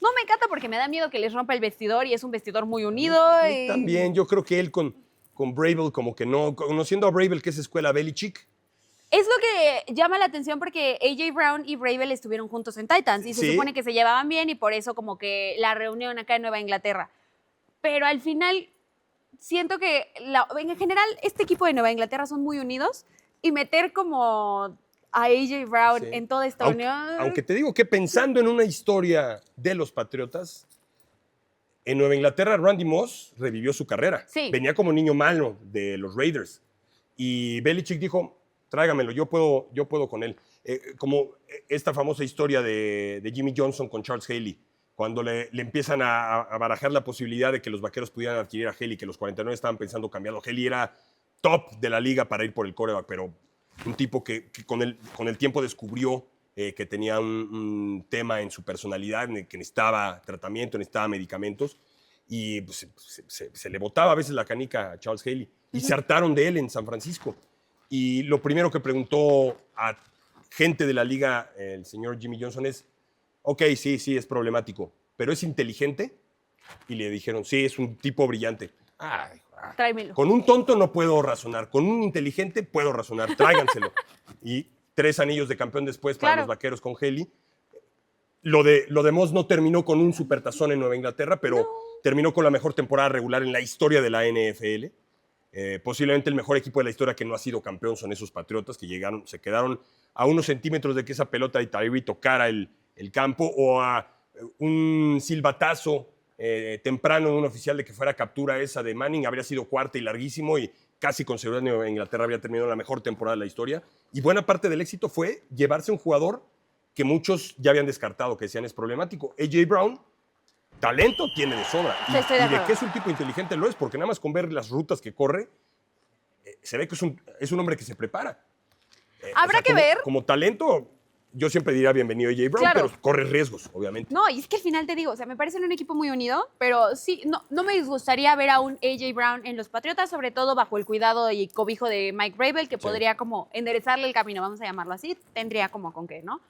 No me encanta porque me da miedo que les rompa el vestidor y es un vestidor muy unido. A mí también, yo creo que él con Vrabel, como que no, conociendo a Vrabel, que es escuela Belichick. Es lo que llama la atención porque A.J. Brown y Vrabel estuvieron juntos en Titans y se Sí. supone que se llevaban bien y por eso como que la reunión acá en Nueva Inglaterra. Pero al final siento que en general este equipo de Nueva Inglaterra son muy unidos y meter como a A.J. Brown Sí. en toda esta Aunque, unión. aunque te digo que pensando en una historia de los Patriotas, en Nueva Inglaterra Randy Moss revivió su carrera. Sí. Venía como niño malo de los Raiders. Y Belichick dijo, tráigamelo, yo puedo con él. Como esta famosa historia de Jimmy Johnson con Charles Haley, cuando le empiezan a barajar la posibilidad de que los Vaqueros pudieran adquirir a Haley, que los 49 estaban pensando cambiarlo. Haley era top de la liga para ir por el quarterback, pero un tipo que con el tiempo descubrió que tenía un tema en su personalidad, que necesitaba tratamiento, necesitaba medicamentos, y pues, se le botaba a veces la canica a Charles Haley. Y se hartaron de él en San Francisco. Y lo primero que preguntó a gente de la liga el señor Jimmy Johnson es, ok, sí, es problemático, pero ¿es inteligente? Y le dijeron, sí, es un tipo brillante. Ay, Tráemelo. con un tonto no puedo razonar, con un inteligente puedo razonar, tráiganselo. Y 3 anillos de campeón después para Claro. los Vaqueros con Haley. Lo de Moss no terminó con un supertazón en Nueva Inglaterra, pero terminó con la mejor temporada regular en la historia de la NFL. Posiblemente el mejor equipo de la historia que no ha sido campeón son esos Patriotas que se quedaron a unos centímetros de que esa pelota de Tyree tocara el campo, o a un silbatazo temprano de un oficial de que fuera captura esa de Manning, habría sido cuarta y larguísimo, y casi con seguridad Nueva Inglaterra habría terminado la mejor temporada de la historia. Y buena parte del éxito fue llevarse un jugador que muchos ya habían descartado, que decían es problemático. A.J. Brown, talento tiene de sobra. Sí, estoy de Y de acuerdo. que es un tipo inteligente lo es, porque nada más con ver las rutas que corre, se ve que es un hombre que se prepara. Habrá que como, ver. Como talento, yo siempre diría bienvenido a A.J. Brown, Claro. pero corre riesgos, obviamente. No, y es que al final te digo, o sea, me parecen un equipo muy unido, pero sí, no me disgustaría ver a un A.J. Brown en los Patriotas, sobre todo bajo el cuidado y cobijo de Mike Vrabel, que Sí. podría como enderezarle el camino, vamos a llamarlo así, tendría como con qué, ¿no?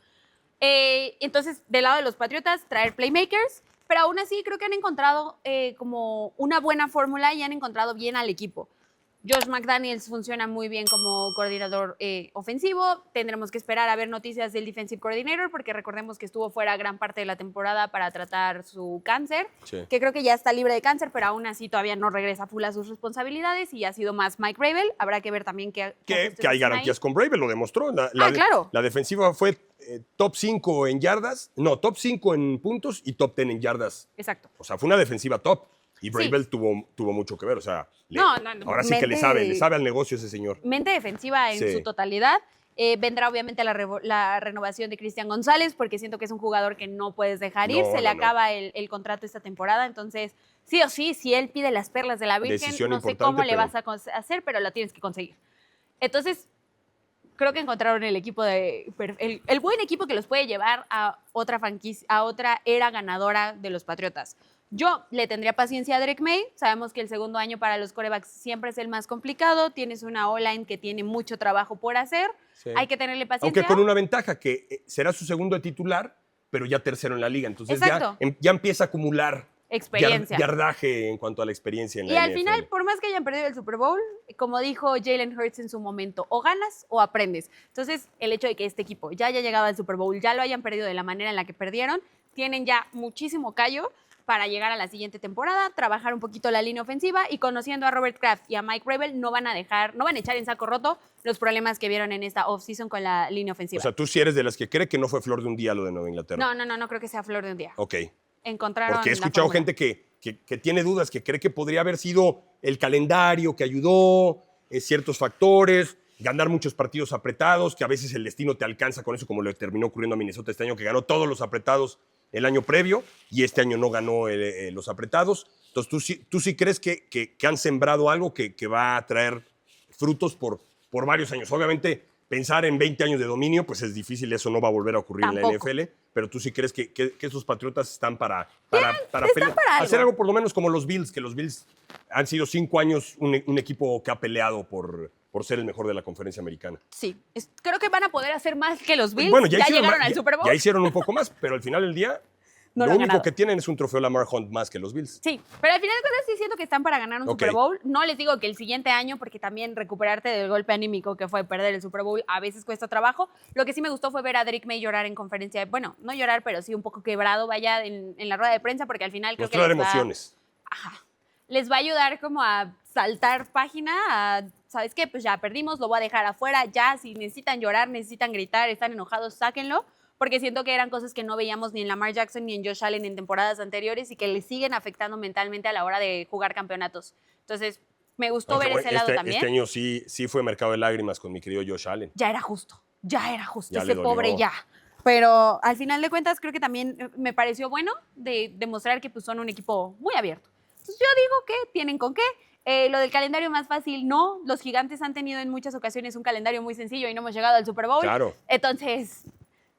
Entonces, del lado de los Patriotas, traer playmakers, pero aún así creo que han encontrado como una buena fórmula y han encontrado bien al equipo. Josh McDaniels funciona muy bien como coordinador ofensivo. Tendremos que esperar a ver noticias del defensive coordinator porque recordemos que estuvo fuera gran parte de la temporada para tratar su cáncer, Sí. que creo que ya está libre de cáncer, pero aún así todavía no regresa full a sus responsabilidades y ha sido más Mike Vrabel. Habrá que ver también qué Que ajustes hay hacen garantías ahí. con Bravel, lo demostró. Claro. La defensiva fue top 5 en yardas, no, top 5 en puntos y top 10 en yardas. Exacto. O sea, fue una defensiva top. Y Bravel tuvo mucho que ver. O sea, No, ahora sí que le mente- sabe al negocio ese señor. Mente defensiva en Sí. su totalidad. Vendrá obviamente la renovación de Cristian González, porque siento que es un jugador que no puedes dejar ir. No, Se le no, no. acaba el contrato esta temporada. Entonces, sí o sí, si él pide las perlas de la Virgen, Decisión no sé importante, cómo le pero- vas a hacer, pero la tienes que conseguir. Entonces, creo que encontraron el equipo el buen equipo que los puede llevar a otra franquicia, a otra era ganadora de los Patriotas. Yo le tendría paciencia a Drake May. Sabemos que el segundo año para los quarterbacks siempre es el más complicado. Tienes una O-line que tiene mucho trabajo por hacer. Sí. Hay que tenerle paciencia. Aunque con una ventaja, que será su segundo de titular, pero ya tercero en la liga. Entonces Exacto. ya empieza a acumular experiencia. Yardaje en cuanto a la experiencia en la Y al NFL. final, por más que hayan perdido el Super Bowl, como dijo Jalen Hurts en su momento, o ganas o aprendes. Entonces, el hecho de que este equipo ya haya llegado al Super Bowl, ya lo hayan perdido de la manera en la que perdieron, tienen ya muchísimo callo para llegar a la siguiente temporada, trabajar un poquito la línea ofensiva y conociendo a Robert Kraft y a Mike Rabel, no van a echar en saco roto los problemas que vieron en esta offseason con la línea ofensiva. O sea, tú sí eres de las que cree que no fue flor de un día lo de Nueva Inglaterra. No creo que sea flor de un día. Ok. Encontraron Porque he la escuchado fórmula. gente que tiene dudas, que cree que podría haber sido el calendario que ayudó, ciertos factores, ganar muchos partidos apretados, que a veces el destino te alcanza con eso, como le terminó ocurriendo a Minnesota este año, que ganó todos los apretados el año previo y este año no ganó los apretados. Entonces, tú sí crees que han sembrado algo que va a traer frutos por varios años. Obviamente, pensar en 20 años de dominio, pues es difícil, eso no va a volver a ocurrir en la Tampoco. NFL, pero tú sí crees que estos Patriotas están para están pelear. para algo. Hacer algo por lo menos como los Bills, que los Bills han sido 5 años un equipo que ha peleado por ser el mejor de la conferencia americana. Sí, creo que van a poder hacer más que los Bills. Bueno, ya hicieron llegaron más- al Super Bowl. Ya hicieron un poco más, pero al final del día, No lo lo han único ganado. que tienen es un trofeo Lamar Hunt más que los Bills. Sí, pero al final de cuentas sí siento que están para ganar un Ok. Super Bowl. No les digo que el siguiente año, porque también recuperarte del golpe anímico que fue perder el Super Bowl a veces cuesta trabajo. Lo que sí me gustó fue ver a Drake May llorar en conferencia. Bueno, no llorar, pero sí un poco quebrado, vaya, en la rueda de prensa, porque al final creo Mostrar que emociones. les va a ayudar como a saltar página, a, ¿sabes qué? Pues ya perdimos, lo voy a dejar afuera, ya, si necesitan llorar, necesitan gritar, están enojados, sáquenlo, porque siento que eran cosas que no veíamos ni en Lamar Jackson ni en Josh Allen en temporadas anteriores y que les siguen afectando mentalmente a la hora de jugar campeonatos. Entonces, me gustó Aunque, ver bueno, ese lado también. Este año sí fue mercado de lágrimas con mi querido Josh Allen. Ya era justo, Ya le ese dolió. pobre ya. Pero al final de cuentas creo que también me pareció bueno de demostrar que pues, son un equipo muy abierto. Entonces yo digo que tienen con qué. Lo del calendario más fácil, no. Los Gigantes han tenido en muchas ocasiones un calendario muy sencillo y no hemos llegado al Super Bowl. Claro. Entonces,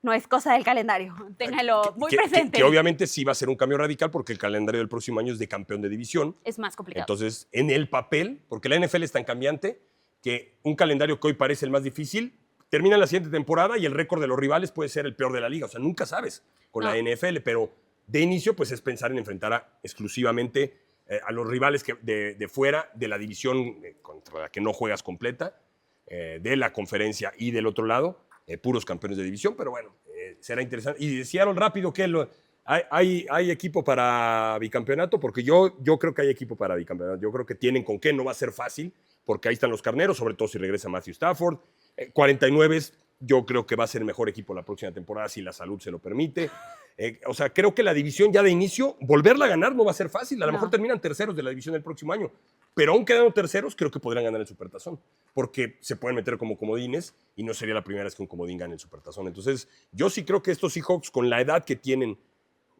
no es cosa del calendario. Téngalo muy presente. Que obviamente sí va a ser un cambio radical porque el calendario del próximo año es de campeón de división. Es más complicado. Entonces, en el papel, porque la NFL es tan cambiante, que un calendario que hoy parece el más difícil, termina la siguiente temporada y el récord de los rivales puede ser el peor de la liga. O sea, nunca sabes con la NFL, pero de inicio pues es pensar en enfrentar exclusivamente a los rivales de fuera de la división contra la que no juegas completa, de la conferencia y del otro lado, puros campeones de división, pero bueno, será interesante. Y decían rápido que hay equipo para bicampeonato, porque yo creo que hay equipo para bicampeonato. Yo creo que tienen con qué, no va a ser fácil, porque ahí están los carneros, sobre todo si regresa Matthew Stafford. 49, yo creo que va a ser el mejor equipo la próxima temporada si la salud se lo permite. O sea, creo que la división ya de inicio, volverla a ganar no va a ser fácil. A lo mejor terminan terceros de la división del próximo año, pero aún quedando terceros, creo que podrán ganar el Supertazón, porque se pueden meter como comodines y no sería la primera vez que un comodín gane el Supertazón. Entonces, yo sí creo que estos Seahawks, con la edad que tienen,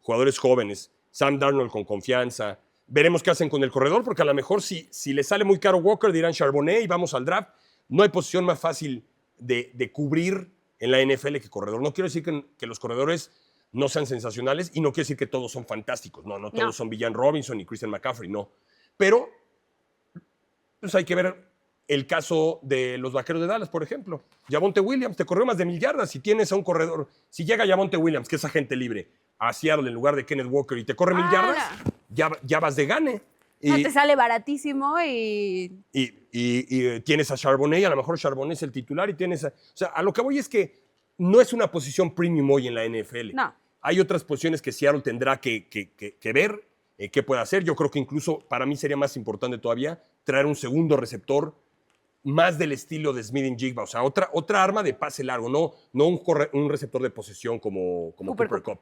jugadores jóvenes, Sam Darnold con confianza, veremos qué hacen con el corredor, porque a lo mejor si les sale muy caro Walker, dirán Charbonnet y vamos al draft. No hay posición más fácil de cubrir en la NFL que corredor. No quiero decir que los corredores no sean sensacionales y no quiero decir que todos son fantásticos. No todos son Villan Robinson y Christian McCaffrey, no. Pero pues hay que ver el caso de los Vaqueros de Dallas, por ejemplo. Javonte Williams te corrió más de 1,000 yardas. Si tienes a un corredor, si llega Javonte Williams, que es agente libre, a Seattle en lugar de Kenneth Walker y te corre 1,000 yardas, ya vas de gane. No, te sale baratísimo y tienes a Charbonnet, y a lo mejor Charbonnet es el titular y tienes o sea, a lo que voy es que no es una posición premium hoy en la NFL. No. Hay otras posiciones que Seattle tendrá que ver qué puede hacer. Yo creo que incluso para mí sería más importante todavía traer un segundo receptor más del estilo de Smith-Njigba, o sea, otra arma de pase largo, no un receptor de posesión como Cooper Kupp.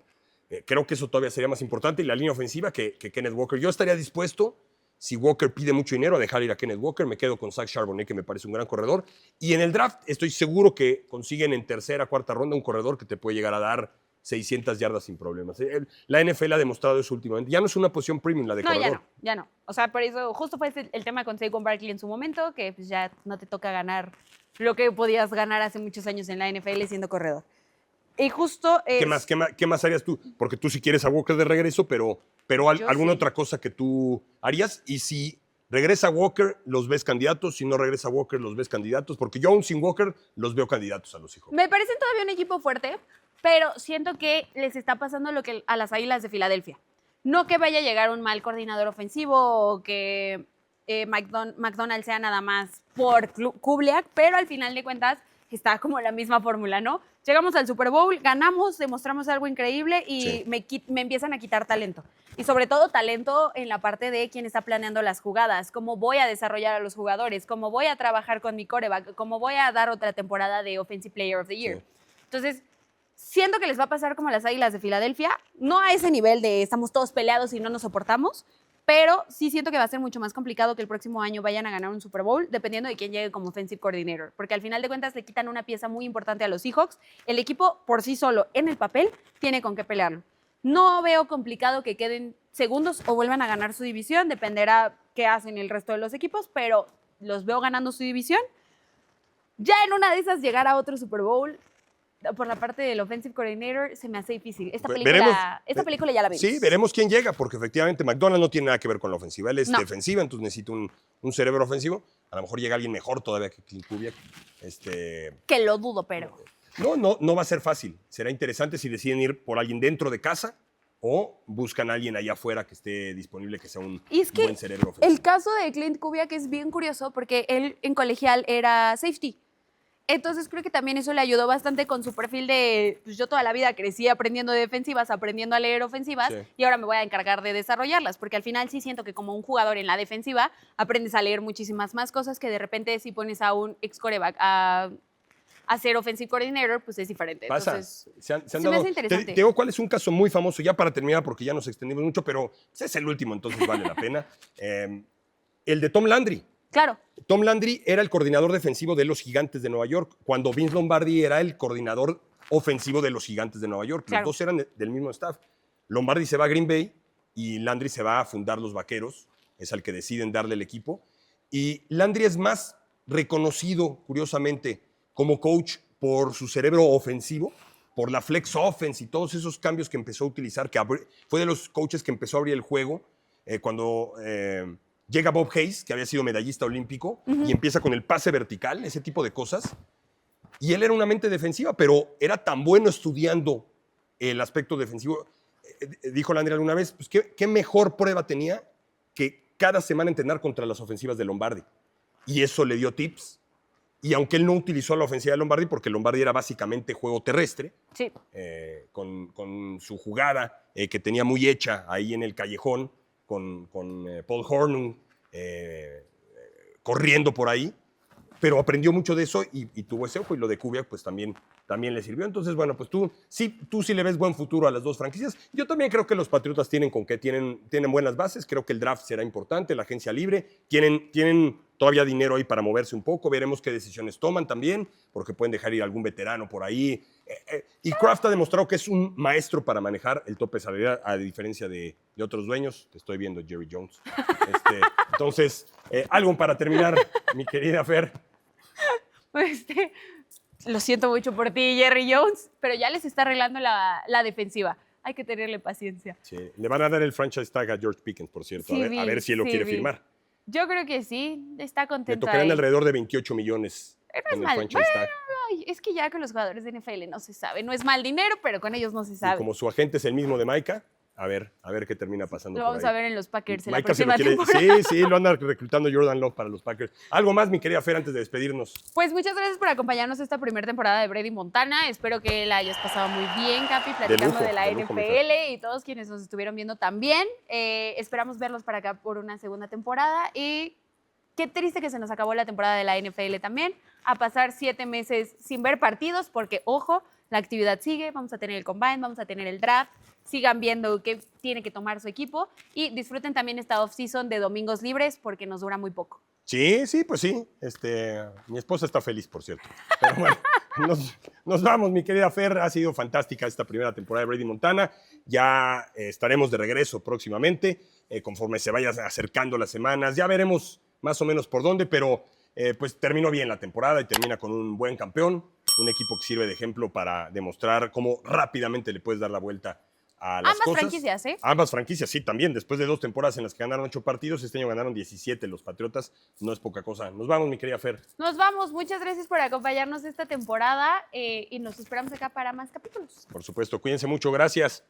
Creo que eso todavía sería más importante y la línea ofensiva que Kenneth Walker. Yo estaría dispuesto, si Walker pide mucho dinero, a dejar ir a Kenneth Walker. Me quedo con Zach Charbonnet, que me parece un gran corredor. Y en el draft estoy seguro que consiguen en tercera, cuarta ronda un corredor que te puede llegar a dar 600 yardas sin problemas. La NFL ha demostrado eso últimamente. Ya no es una posición premium la de corredor. Ya no. O sea, por eso justo fue el tema con Saquon Barkley en su momento, que pues ya no te toca ganar lo que podías ganar hace muchos años en la NFL siendo corredor. Y justo... ¿Qué más harías tú? Porque tú sí quieres a Walker de regreso, pero alguna otra cosa que tú harías. Y si regresa Walker, los ves candidatos. Si no regresa Walker, los ves candidatos. Porque yo aún sin Walker los veo candidatos a los Seahawks. Me parecen todavía un equipo fuerte, pero siento que les está pasando lo que a las Águilas de Filadelfia. No que vaya a llegar un mal coordinador ofensivo o que McDonald sea nada más por Kubiak, pero al final de cuentas está como la misma fórmula, ¿no? Llegamos al Super Bowl, ganamos, demostramos algo increíble y Sí. me empiezan a quitar talento. Y sobre todo talento en la parte de quién está planeando las jugadas, cómo voy a desarrollar a los jugadores, cómo voy a trabajar con mi quarterback, cómo voy a dar otra temporada de Offensive Player of the Year. Sí. Entonces, siento que les va a pasar como a las Águilas de Filadelfia, no a ese nivel de estamos todos peleados y no nos soportamos, pero sí siento que va a ser mucho más complicado que el próximo año vayan a ganar un Super Bowl, dependiendo de quién llegue como offensive coordinator, porque al final de cuentas le quitan una pieza muy importante a los Seahawks. El equipo por sí solo, en el papel, tiene con qué pelearlo. No veo complicado que queden segundos o vuelvan a ganar su división, dependerá qué hacen el resto de los equipos, pero los veo ganando su división. Ya en una de esas llegar a otro Super Bowl, por la parte del offensive coordinator, se me hace difícil. Esta película ya la vimos. Sí, veremos quién llega, porque efectivamente McDonald no tiene nada que ver con la ofensiva. Él es No. defensiva, entonces necesita un cerebro ofensivo. A lo mejor llega alguien mejor todavía que Clint Kubiak. Que lo dudo, pero... No va a ser fácil. Será interesante si deciden ir por alguien dentro de casa o buscan a alguien allá afuera que esté disponible, que sea un Y es que buen cerebro ofensivo. el caso de Clint Kubiak es bien curioso porque él en colegial era safety. Entonces creo que también eso le ayudó bastante con su perfil de, pues yo toda la vida crecí aprendiendo de defensivas, aprendiendo a leer ofensivas, Sí. y ahora me voy a encargar de desarrollarlas, porque al final sí siento que como un jugador en la defensiva aprendes a leer muchísimas más cosas que de repente si pones a un ex coreback a ser offensive coordinator, pues es diferente. Pasa. Entonces, Se han me dado- hace interesante. Te digo cuál es un caso muy famoso, ya para terminar, porque ya nos extendimos mucho, pero pues, es el último, entonces vale la pena. El de Tom Landry. claro, Tom Landry era el coordinador defensivo de los Gigantes de Nueva York, cuando Vince Lombardi era el coordinador ofensivo de los Gigantes de Nueva York. Claro. Los dos eran del mismo staff. Lombardi se va a Green Bay y Landry se va a fundar los Vaqueros, es al que deciden darle el equipo. Y Landry es más reconocido, curiosamente, como coach por su cerebro ofensivo, por la flex offense y todos esos cambios que empezó a utilizar, fue de los coaches que empezó a abrir el juego cuando llega Bob Hayes, que había sido medallista olímpico, y empieza con el pase vertical, ese tipo de cosas. Y él era una mente defensiva, pero era tan bueno estudiando el aspecto defensivo. Dijo Landry alguna vez, pues ¿qué mejor prueba tenía que cada semana entrenar contra las ofensivas de Lombardi? Y eso le dio tips. Y aunque él no utilizó la ofensiva de Lombardi, porque Lombardi era básicamente juego terrestre, sí. con su jugada que tenía muy hecha ahí en el callejón, con Paul Hornung corriendo por ahí, pero aprendió mucho de eso y tuvo ese ojo, y lo de Kubiak pues también le sirvió. Entonces, bueno, pues tú sí le ves buen futuro a las dos franquicias. Yo también creo que los Patriotas tienen buenas bases, creo que el draft será importante, la agencia libre, tienen todavía dinero ahí para moverse un poco, veremos qué decisiones toman también, porque pueden dejar ir algún veterano por ahí. Y Kraft ha demostrado que es un maestro para manejar el tope salarial, a diferencia de otros dueños. Te estoy viendo, Jerry Jones. Entonces, algo para terminar, mi querida Fer. Lo siento mucho por ti, Jerry Jones, pero ya les está arreglando la defensiva. Hay que tenerle paciencia. Sí, le van a dar el franchise tag a George Pickens, por cierto, Sí, a ver si él lo quiere vi. firmar. Yo creo que sí, está Le contento tocarán ahí. alrededor de 28 millones Es con el mal. franchise tag. Ay, es que ya con los jugadores de NFL no se sabe. No es mal dinero, pero con ellos no se Y sabe. como su agente es el mismo de Micah, a ver qué termina pasando Lo por vamos ahí. a ver en los Packers en la Micah se lo próxima quiere- temporada. Sí, lo anda reclutando Jordan Love para los Packers. Algo más, mi querida Fer, antes de despedirnos. Pues muchas gracias por acompañarnos esta primera temporada de Brady Montana. Espero que la hayas pasado muy bien, Capi, platicando lujo, de la de lujo, mi NFL y todos quienes nos estuvieron viendo también. Esperamos verlos para acá por una segunda temporada y qué triste que se nos acabó la temporada de la NFL también. A pasar 7 meses sin ver partidos porque, ojo, la actividad sigue. Vamos a tener el combine, vamos a tener el draft. Sigan viendo qué tiene que tomar su equipo y disfruten también esta off-season de domingos libres porque nos dura muy poco. Sí, pues sí. Mi esposa está feliz, por cierto. Pero bueno, nos vamos, mi querida Fer. Ha sido fantástica esta primera temporada de Brady Montana. Ya estaremos de regreso próximamente, conforme se vayan acercando las semanas. Ya veremos más o menos por dónde, pero pues terminó bien la temporada y termina con un buen campeón, un equipo que sirve de ejemplo para demostrar cómo rápidamente le puedes dar la vuelta a las Ambas cosas. franquicias, ¿eh? Ambas franquicias, sí, también. Después de 2 temporadas en las que ganaron 8 partidos, este año ganaron 17 los Patriotas. No es poca cosa. Nos vamos, mi querida Fer. Nos vamos. Muchas gracias por acompañarnos esta temporada y nos esperamos acá para más capítulos. Por supuesto, cuídense mucho. Gracias.